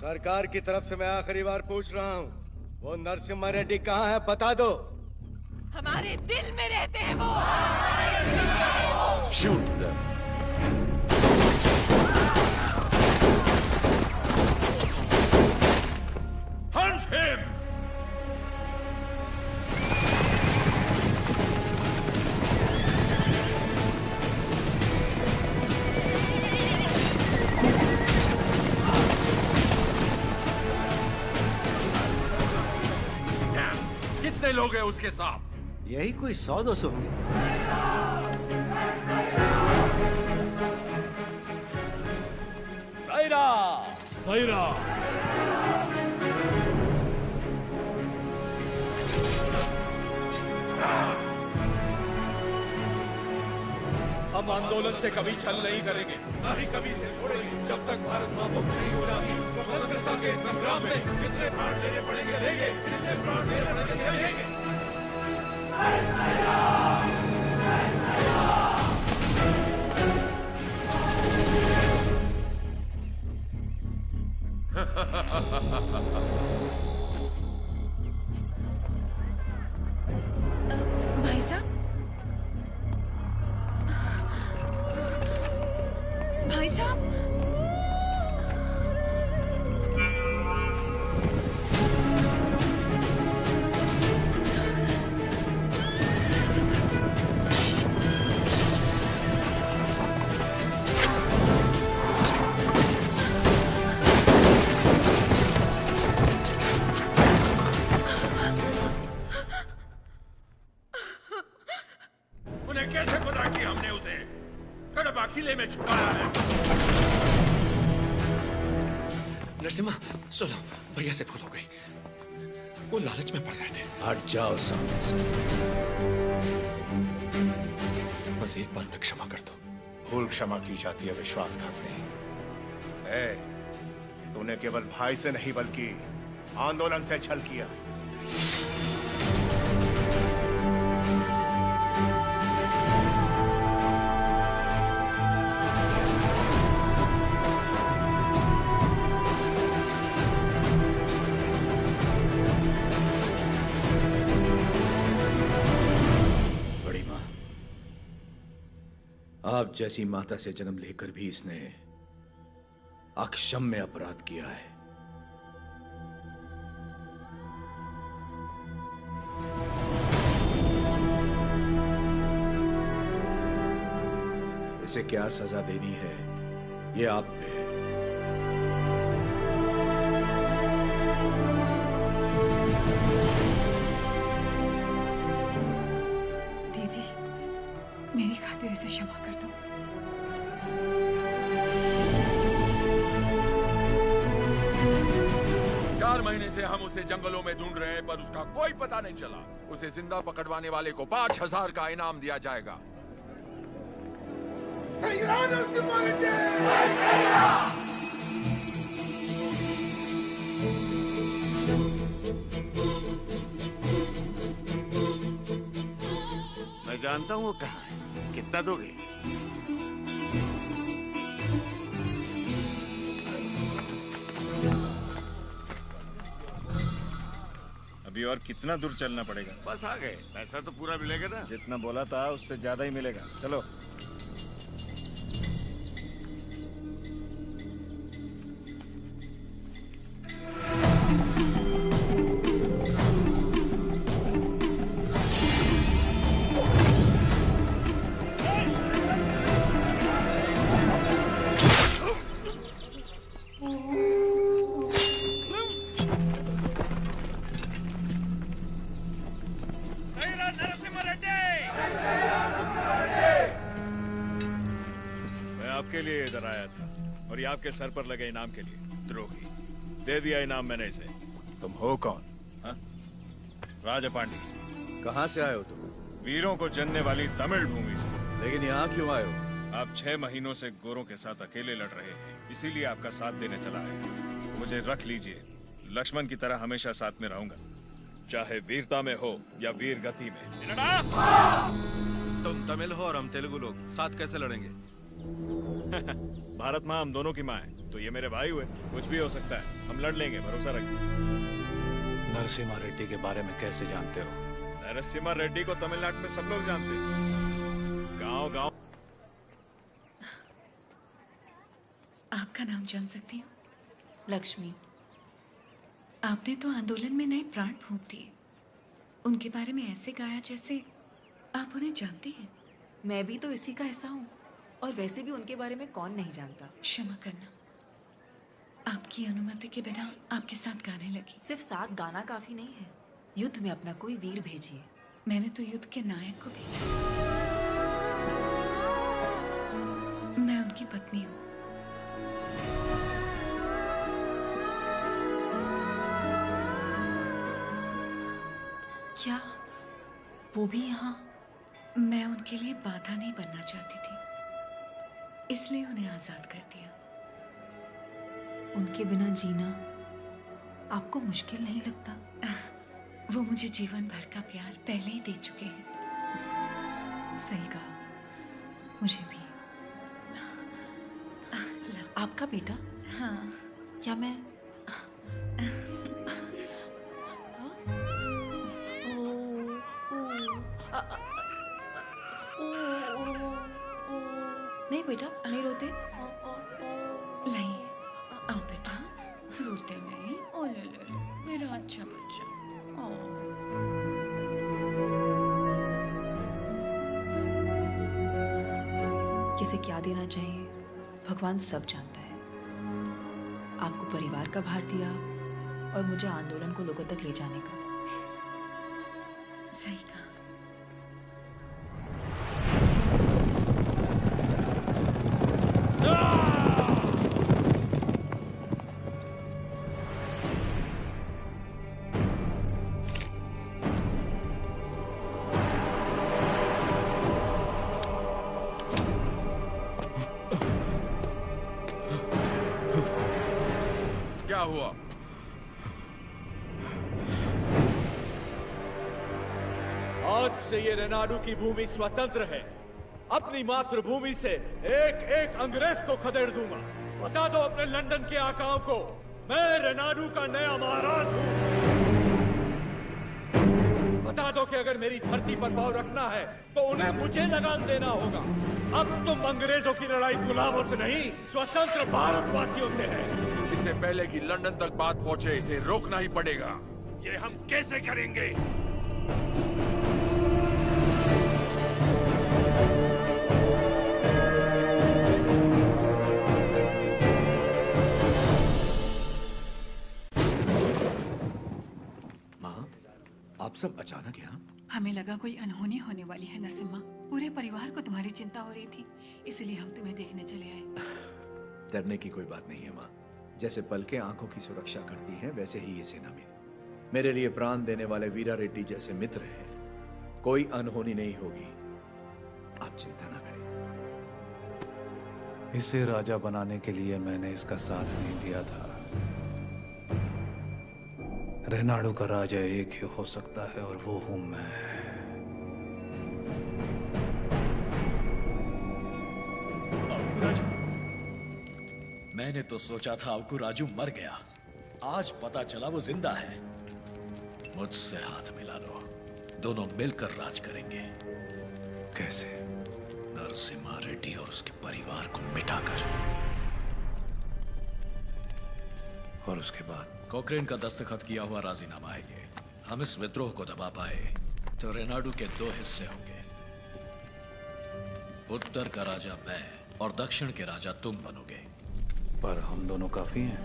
सरकार की तरफ से मैं आखिरी बार पूछ रहा हूँ, वो नरसिम्हा रेड्डी कहाँ है, बता दो। हमारे दिल में रहते हैं वो। Shoot them. Hunt him! कितने लोग हैं उसके साथ? यही कोई 100-200 होंगे। सायरा! सायरा! हम आंदोलन से कभी छल नहीं करेंगे, ना ही कभी से छोड़ेंगे, जब तक भारत मां मुक्त नहीं हो जाती। स्वतंत्रता के संग्राम में जितने प्राण देने पड़ेंगे देंगे, जितने प्राण देने पड़ेंगे देंगे। भाई साहब, भाई साहब, उन्हें कैसे पता कि हमने उसे कड़बा किले में छुपाया है? नरसिम्हा, सुनो, भैया से भूल हो गई। वो लालच में पड़ गए थे। हट जाओ सामने से। बस एक बार उन्हें क्षमा कर दो। भूल क्षमा की जाती है, विश्वासघात नहीं। तूने केवल भाई से नहीं बल्कि आंदोलन से छल किया। बड़ी माँ, आप जैसी माता से जन्म लेकर भी इसने अक्षम्य अपराध किया है। इसे क्या सजा देनी है, ये आप पे है। दीदी, मेरी खातिर इसे क्षमा कर दो। 4 महीने से हम उसे जंगलों में ढूंढ रहे हैं, पर उसका कोई पता नहीं चला। उसे जिंदा पकड़वाने वाले को 5000 का इनाम दिया जाएगा। मैं जानता हूँ वो कहाँ है। कितना दोगे? अभी और कितना दूर चलना पड़ेगा? बस आ गए। पैसा तो पूरा मिलेगा ना? जितना बोला था उससे ज्यादा ही मिलेगा। चलो। आपके लिए इधर आया था और ये आपके सर पर लगे इनाम के लिए। द्रोही, दे दिया इनाम मैंने इसे। तुम हो कौन? हाँ? राजा पांडे। कहाँ से आए हो तुम? वीरों को जनने वाली तमिल भूमि से। लेकिन यहाँ क्यों आए हो? आप 6 महीनों से गोरों के साथ अकेले लड़ रहे हैं, इसीलिए आपका साथ देने चला है। मुझे रख लीजिए, लक्ष्मण की तरह हमेशा साथ में रहूंगा, चाहे वीरता में हो या वीर गति में। तुम तमिल हो और हम तेलुगु लोग, साथ कैसे लड़ेंगे? भारत माँ हम दोनों की माँ है, तो ये मेरे भाई हुए। कुछ भी हो सकता है, हम लड़ लेंगे, भरोसा रखिए। नरसिम्हा रेड्डी के बारे में कैसे जानते हो? नरसिम्हा रेड्डी को तमिलनाडु में सब लोग जानते हैं। गांव गांव। आपका नाम जान सकती हूँ? लक्ष्मी। आपने तो आंदोलन में नए प्राण फूंक दिए। उनके बारे में ऐसे गाया जैसे आप उन्हें जानती हैं। मैं भी तो इसी का हिस्सा हूँ, और वैसे भी उनके बारे में कौन नहीं जानता। क्षमा करना, आपकी अनुमति के बिना आपके साथ गाने लगी। सिर्फ साथ गाना काफी नहीं है, युद्ध में अपना कोई वीर भेजिए। मैंने तो युद्ध के नायक को भेजा। मैं उनकी पत्नी हूँ। क्या वो भी यहाँ? मैं उनके लिए बाधा नहीं बनना चाहती थी, इसलिए उन्हें आजाद कर दिया। उनके बिना जीना आपको मुश्किल नहीं लगता? वो मुझे जीवन भर का प्यार पहले ही दे चुके हैं। सही कहा, मुझे भी। आपका बेटा? हाँ। क्या मैं नहीं बेटा, नहीं रोते। लाइए, आओ बेटा, रोते नहीं। ओ ले ले ले, मेरा अच्छा बच्चा। किसे क्या देना चाहिए भगवान सब जानता है। आपको परिवार का भार दिया और मुझे आंदोलन को लोगों तक ले जाने का। सही कहा। क्या हुआ? आज से ये रेनाडू की भूमि स्वतंत्र है। अपनी मातृभूमि से एक एक अंग्रेज को खदेड़ दूंगा। बता दो अपने लंदन के आकाओं को, मैं रेनाडू का नया महाराज हूं। बता दो कि अगर मेरी धरती पर पांव रखना है तो उन्हें मुझे लगान देना होगा। अब तुम अंग्रेजों की लड़ाई गुलामों से नहीं, स्वतंत्र भारतवासियों से है। इससे पहले कि लंदन तक बात पहुंचे, इसे रोकना ही पड़ेगा। ये हम कैसे करेंगे? माँ, आप सब अचानक यहाँ? हमें लगा कोई अनहोनी होने वाली है नरसिम्हा। पूरे परिवार को तुम्हारी चिंता हो रही थी, इसलिए हम तुम्हें देखने चले आए। डरने की कोई बात नहीं है माँ। जैसे पलकें आंखों की सुरक्षा करती हैं, वैसे ही ये सेना मेरे लिए प्राण देने वाले वीरा रेड्डी जैसे मित्र हैं। कोई अनहोनी नहीं होगी, आप चिंता ना करें। इसे राजा बनाने के लिए मैंने इसका साथ नहीं दिया था। रेनाडू का राजा एक ही हो सकता है, और वो हूं मैं। मैंने तो सोचा था आपको राजू मर गया, आज पता चला वो जिंदा है। मुझसे हाथ मिला लो, दोनों मिलकर राज करेंगे। कैसे? नरसिम्हा रेड्डी और उसके परिवार को मिटाकर। और उसके बाद? कोक्रेन का दस्तखत किया हुआ राजीनामा है ये। हम इस विद्रोह को दबा पाए तो रेनाडू के दो हिस्से होंगे। उत्तर का राजा मैं और दक्षिण के राजा तुम बनोगे। पर हम दोनों काफी हैं।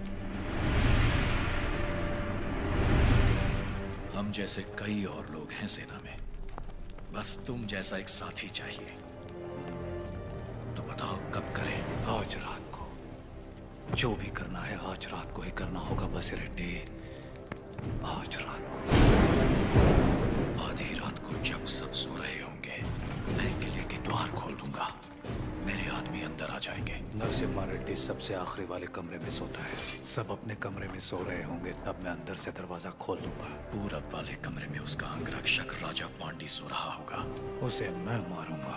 हम जैसे कई और लोग हैं सेना में, बस तुम जैसा एक साथी चाहिए। तो बताओ कब करें? आज रात को। जो भी करना है आज रात को ही करना होगा बस रेड्डी। आज रात को। आधी रात को जब सब सो रहे होंगे, मैं किले के द्वार खोल दूंगा। मेरे आदमी अंदर आ जाएंगे। नरसिम्हा रेड्डी सबसे आखिरी वाले कमरे में सोता है। सब अपने कमरे में सो रहे होंगे, तब मैं अंदर से दरवाजा खोल दूंगा। पूरब वाले कमरे में उसका अंगरक्षक राजा पांडी सो रहा होगा। उसे मैं मारूंगा।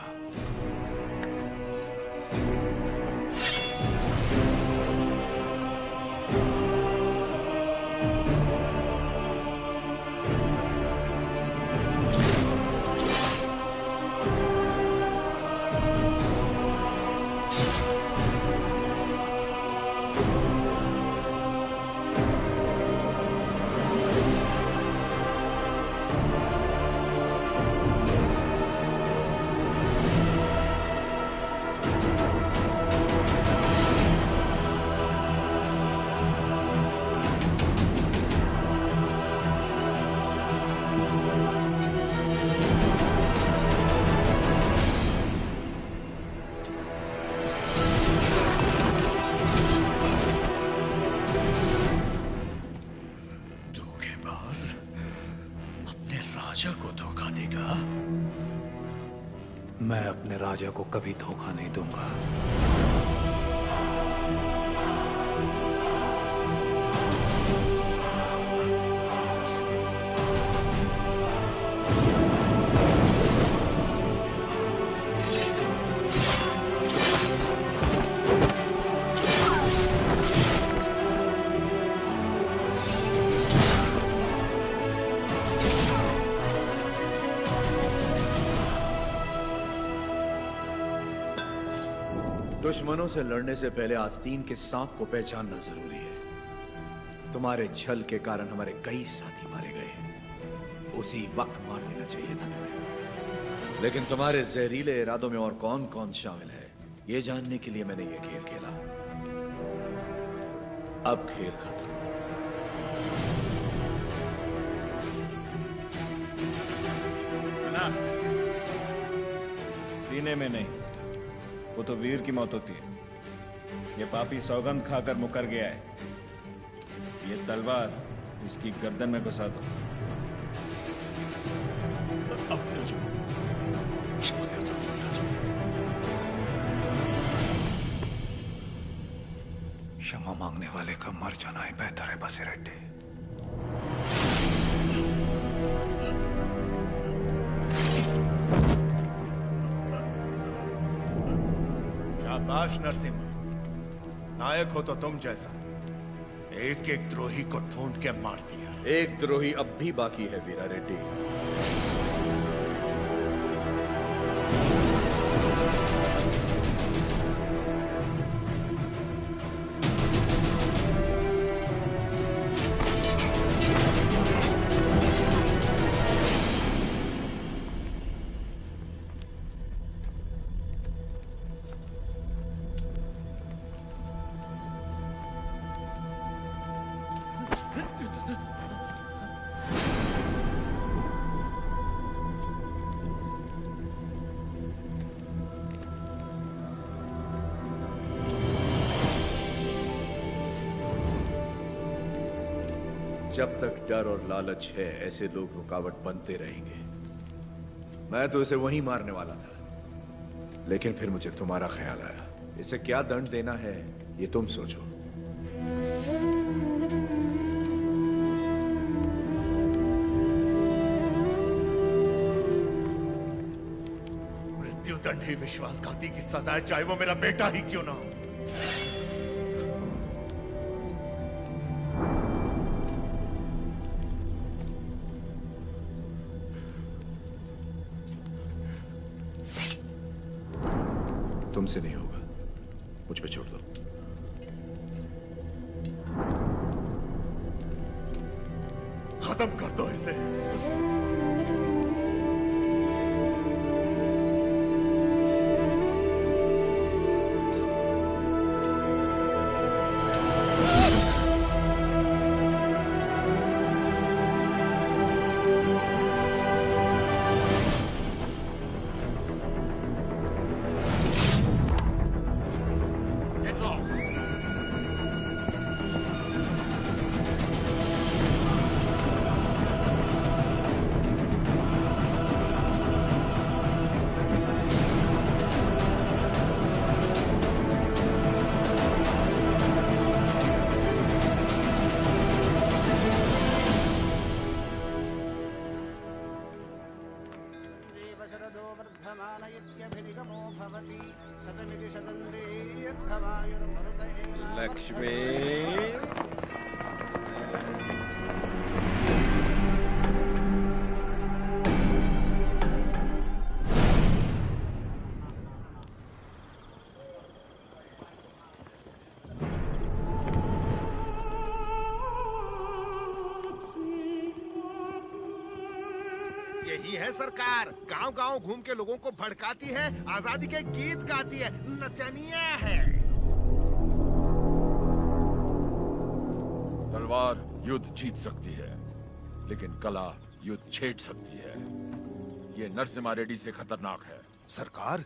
मैं अपने राजा को कभी धोखा नहीं दूंगा। दुश्मनों से लड़ने से पहले आस्तीन के सांप को पहचानना जरूरी है। तुम्हारे छल के कारण हमारे कई साथी मारे गए। उसी वक्त मार देना चाहिए था तुम्हें। लेकिन तुम्हारे जहरीले इरादों में और कौन कौन शामिल है, यह जानने के लिए मैंने यह खेल खेला। अब खेल खत्म। सीने में नहीं, वो तो वीर की मौत होती है। ये पापी सौगंध खाकर मुकर गया है। ये तलवार इसकी गर्दन में घुसा दो। क्षमा मांगने वाले का मर जाना ही बेहतर है बसिरेड्डी। शाबाश नरसिम्हा, नायक हो तो तुम जैसा एक एक द्रोही को ढूंढ के मार दिया। एक द्रोही अब भी बाकी है वीरा रेड्डी। जब तक डर और लालच है, ऐसे लोग रुकावट बनते रहेंगे। मैं तो इसे वहीं मारने वाला था, लेकिन फिर मुझे तुम्हारा ख्याल आया। इसे क्या दंड देना है, ये तुम सोचो। मृत्युदंड ही विश्वासघाती की सजा है, चाहे वो मेरा बेटा ही क्यों ना हो। तुमसे नहीं होगा, मुझ पे छोड़ दो। खत्म कर दो इसे। लक्ष्मी, यही है सरकार, गांव-गांव घूम के लोगों को भड़काती है, आजादी के गीत गाती है, नचनिया है। तलवार युद्ध जीत सकती है, लेकिन कला युद्ध छेड़ सकती है। ये नरसिम्हा रेड्डी से खतरनाक है। सरकार,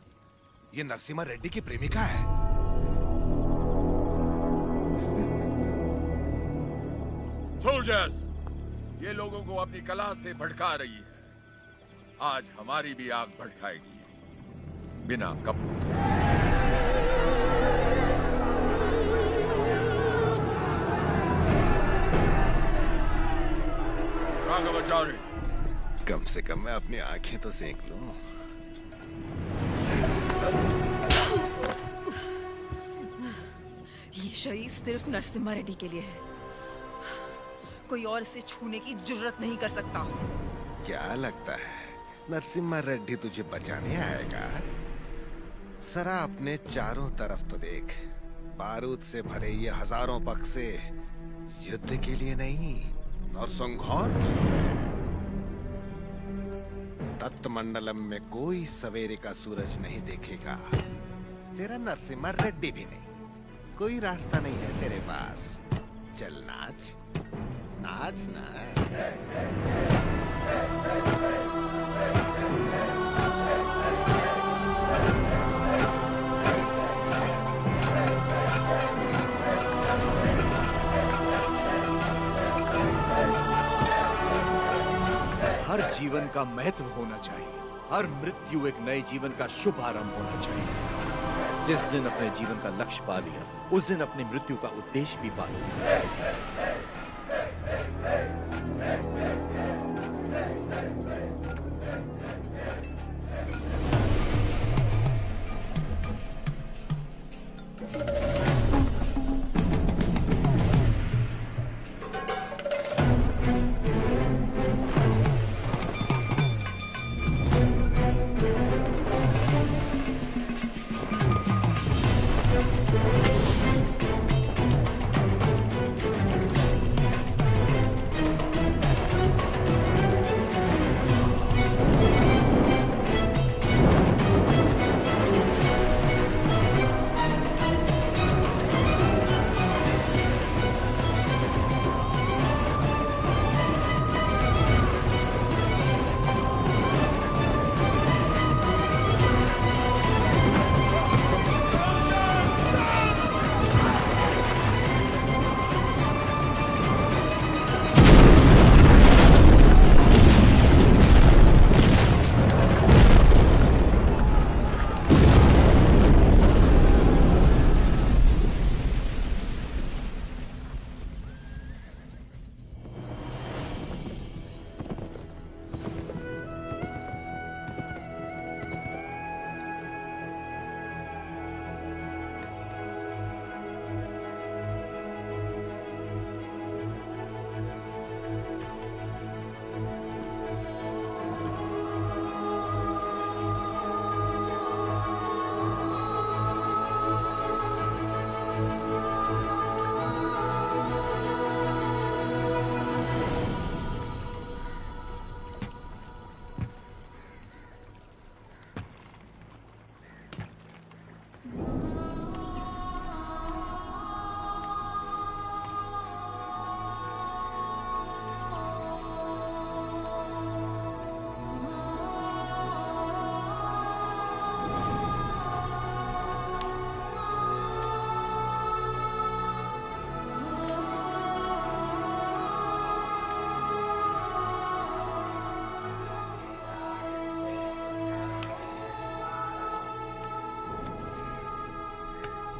ये नरसिम्हा रेड्डी की प्रेमिका है। सोल्जर्स, ये लोगों को अपनी कला से भड़का रही है। आज हमारी भी आग भड़काएगी। बिना कपड़ों के। राघवाचार्य, कम से कम मैं अपनी आंखें तो सेक लूं। ये शरीर सिर्फ नरसिम्हा रेड्डी के लिए है। कोई और इसे छूने की जुर्रत नहीं कर सकता। क्या लगता है नरसिम्हा रेड्डी तुझे बचाने आएगा? सरा अपने चारों तरफ तो देख। बारूद से भरे ये हजारों बक्से युद्ध के लिए नहीं और संघार के लिए। तत्मंडलम में कोई सवेरे का सूरज नहीं देखेगा। तेरा नरसिम्हा रेड्डी भी नहीं। कोई रास्ता नहीं है तेरे पास। चल नाच, नाच ना। हर जीवन का महत्व होना चाहिए। हर मृत्यु एक नए जीवन का शुभ आरंभ होना चाहिए। जिस दिन अपने जीवन का लक्ष्य पा लिया, उस दिन अपनी मृत्यु का उद्देश्य भी पा लिया।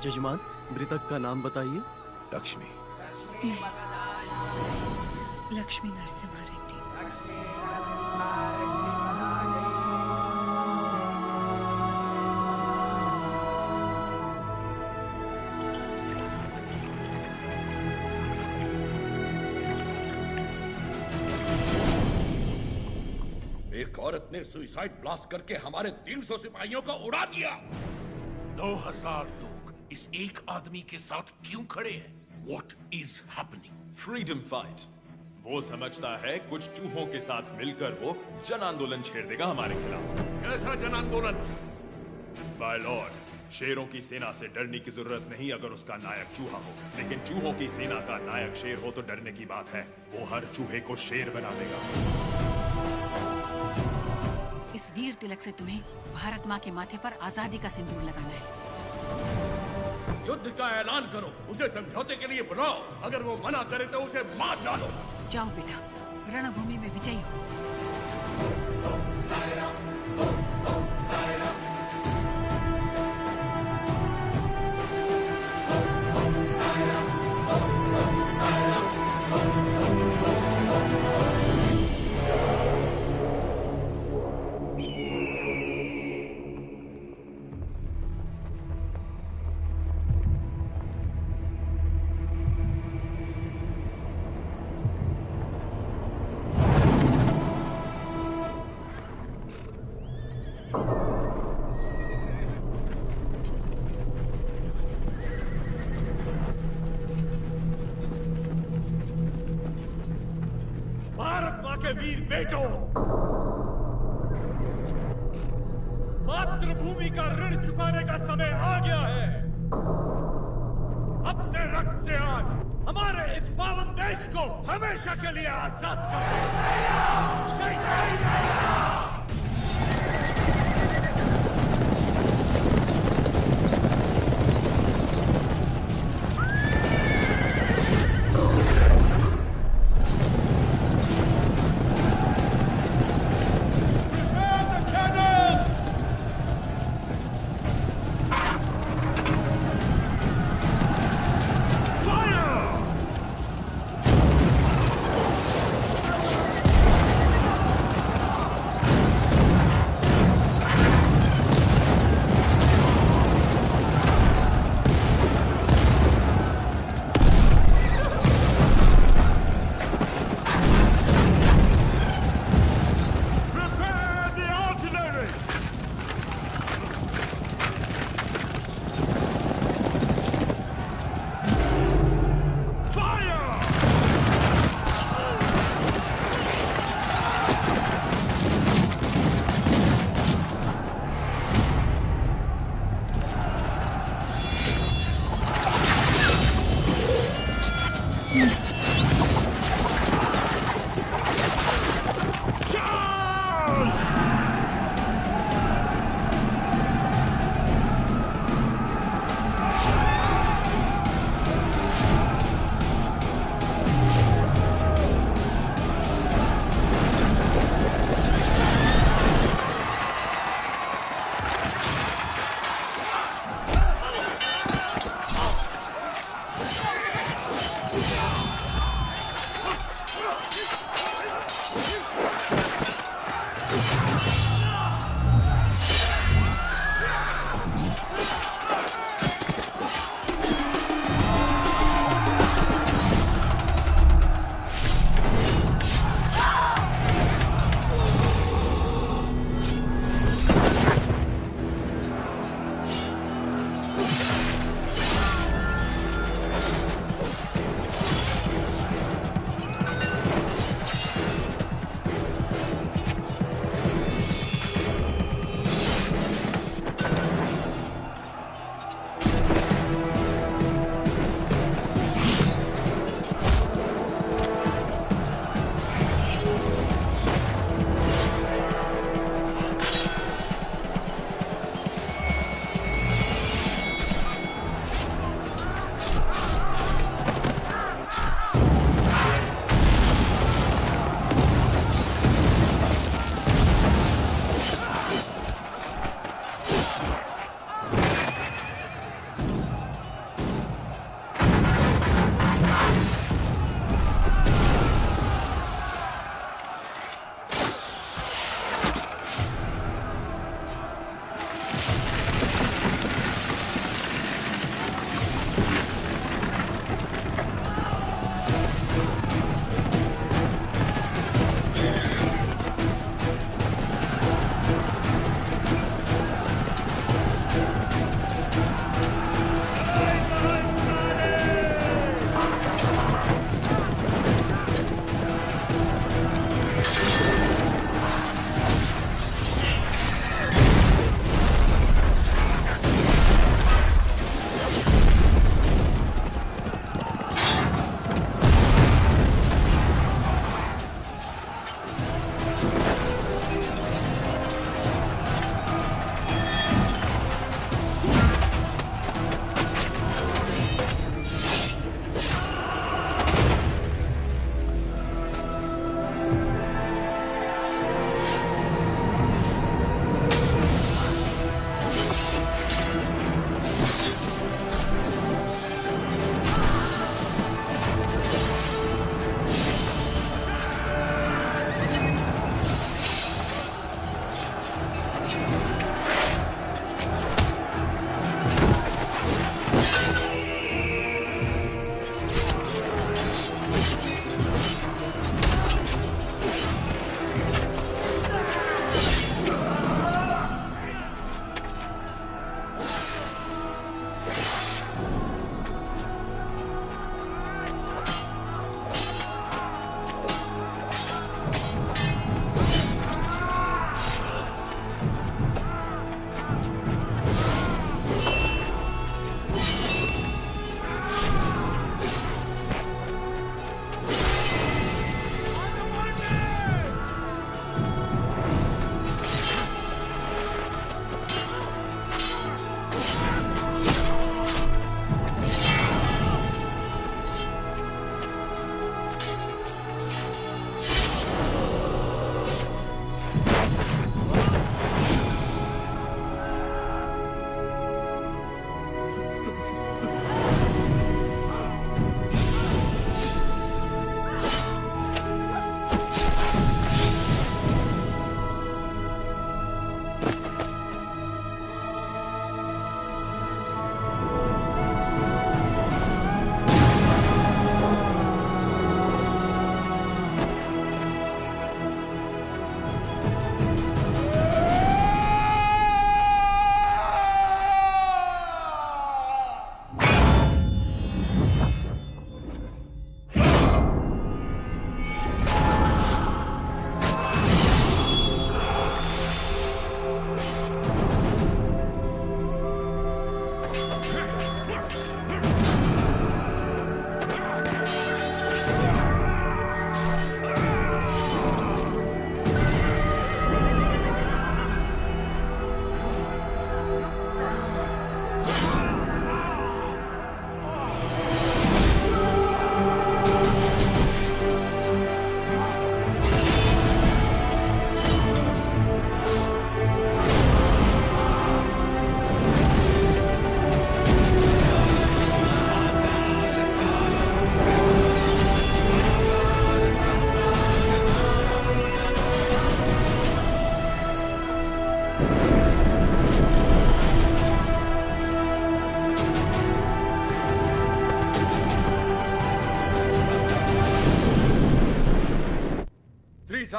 जजमान, मृतक का नाम बताइए। लक्ष्मी। लक्ष्मी नरसिम्हा रेड्डी। एक औरत ने सुसाइड ब्लास्ट करके हमारे 300 सिपाहियों को उड़ा दिया। 2000 लोग इस एक आदमी के साथ क्यों खड़े हैं? What is happening? Freedom fight. वो समझता है कुछ चूहों के साथ मिलकर वो जन आंदोलन छेड़ देगा हमारे खिलाफ। कैसा जन आंदोलन? माय लॉर्ड, शेरों की सेना से डरने की जरूरत नहीं अगर उसका नायक चूहा हो, लेकिन चूहों की सेना का नायक शेर हो तो डरने की बात है। वो हर चूहे को शेर बना देगा। इस वीर तिलक से तुम्हें भारत माँ के माथे पर आजादी का सिंदूर लगाना है। युद्ध का ऐलान करो, उसे समझौते के लिए बुलाओ। अगर वो मना करे तो उसे मार डालो। जाओ बेटा, रणभूमि में विजयी हो। वीर बेटों, मातृभूमि का ऋण चुकाने का समय आ गया है। अपने रक्त से आज हमारे इस पावन देश को हमेशा के लिए आजाद कर दो। जय जय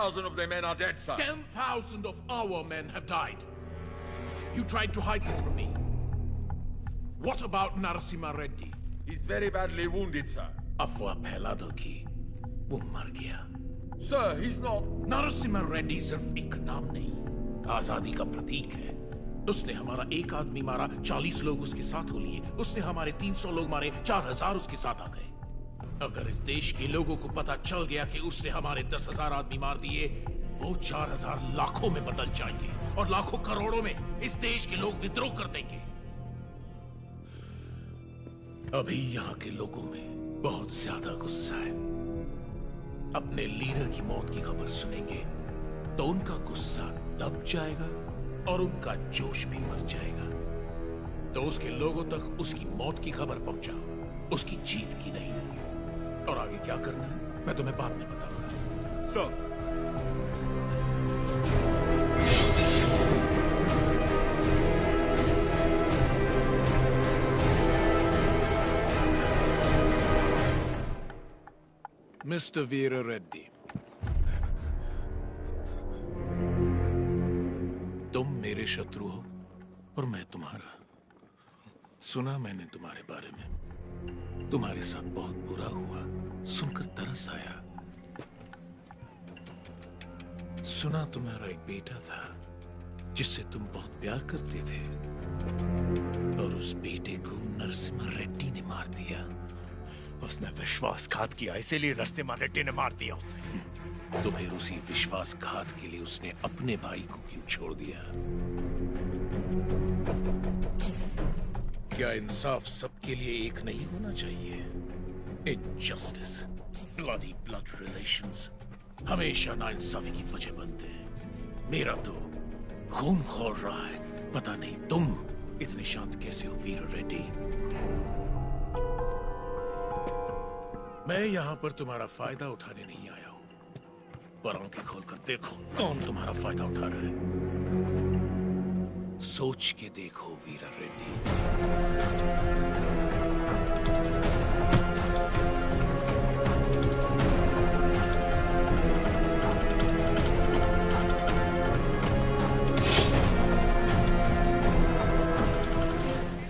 10,000 of their men are dead, sir. 10,000 of our men have died. You tried to hide this from me. What about Narasimha Reddy? He's very badly wounded, sir. अफवाह फैला दो कि वो मर गया। Sir, he's not. Narasimha Reddy सिर्फ एक नाम नहीं, आजादी का प्रतीक है। उसने हमारा एक आदमी मारा, 40 लोग उसके साथ हो लिए। उसने हमारे 300 लोग मारे, 4000 उसके साथ आ गए। अगर इस देश के लोगों को पता चल गया कि उसने हमारे 10,000 आदमी मार दिए, वो 4000 लाखों में बदल जाएंगे और लाखों करोड़ों में इस देश के लोग विद्रोह कर देंगे। अभी यहाँ के लोगों में बहुत ज्यादा गुस्सा है। अपने लीडर की मौत की खबर सुनेंगे तो उनका गुस्सा दब जाएगा और उनका जोश भी मर जाएगा। तो उसके लोगों तक उसकी मौत की खबर पहुंचाओ, उसकी जीत की नहीं। और आगे क्या करना है मैं तुम्हें बाद में बताऊंगा। सर, मिस्टर वीर रेड्डी, तुम मेरे शत्रु हो और मैं तुम्हारा। सुना मैंने तुम्हारे बारे में, तुम्हारे साथ बहुत बुरा हुआ, सुनकर तरस आया। सुना तुम्हारा एक बेटा था जिससे तुम बहुत प्यार करते थे और उस बेटे को नरसिम्हा रेड्डी ने मार दिया। उसने विश्वासघात किया, इसीलिए नरसिम्हा रेड्डी ने मार दिया उसे। तो फिर उसी विश्वासघात के लिए उसने अपने भाई को क्यों छोड़ दिया? क्या इंसाफ सबके लिए एक नहीं होना चाहिए? इनजस्टिस, ब्लडी ब्लड रिलेशंस हमेशा नाइंसाफी की वजह बनते हैं। मेरा तो खून खौल रहा है। पता नहीं तुम इतने शांत कैसे हो वीर रेड्डी। मैं यहां पर तुम्हारा फायदा उठाने नहीं आया हूं, पर आंखें खोलकर देखो कौन तुम्हारा फायदा उठा रहा है। सोच के देखो वीर रेड्डी।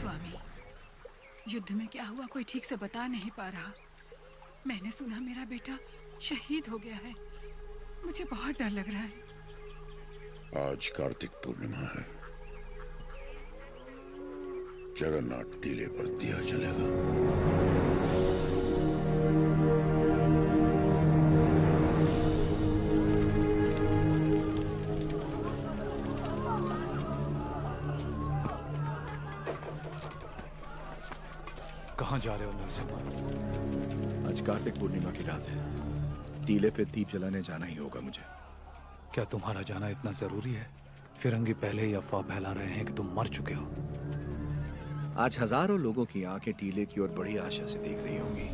स्वामी, युद्ध में क्या हुआ कोई ठीक से बता नहीं पा रहा। मैंने सुना मेरा बेटा शहीद हो गया है। मुझे बहुत डर लग रहा है। आज कार्तिक पूर्णिमा है। जगन्नाथ टीले पर दिया जलेगा। कहाँ जा रहे हो नरसिम्हा? आज कार्तिक पूर्णिमा की रात है। टीले पे दीप जलाने जाना ही होगा मुझे। क्या तुम्हारा जाना इतना जरूरी है? फिरंगी पहले ही अफवाह फैला रहे हैं कि तुम मर चुके हो। आज हजारों लोगों की आंखें टीले की ओर बड़ी आशा से देख रही होंगी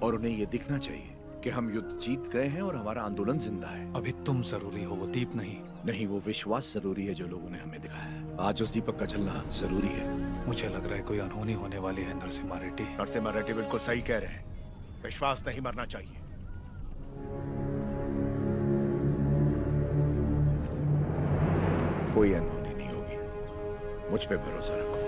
और उन्हें यह दिखना चाहिए कि हम युद्ध जीत गए हैं और हमारा आंदोलन जिंदा है। अभी तुम जरूरी हो, वो दीप नहीं। नहीं, वो विश्वास जरूरी है जो लोगों ने हमें दिखाया है। आज उस दीपक का जलना जरूरी है। मुझे लग रहा है कोई अनहोनी होने वाली है नरसिम्हा रेड्डी। नरसिम्हा रेड्डी बिल्कुल सही कह रहे हैं। विश्वास नहीं मरना चाहिए। कोई अनहोनी नहीं होगी, मुझ पे भरोसा रखो।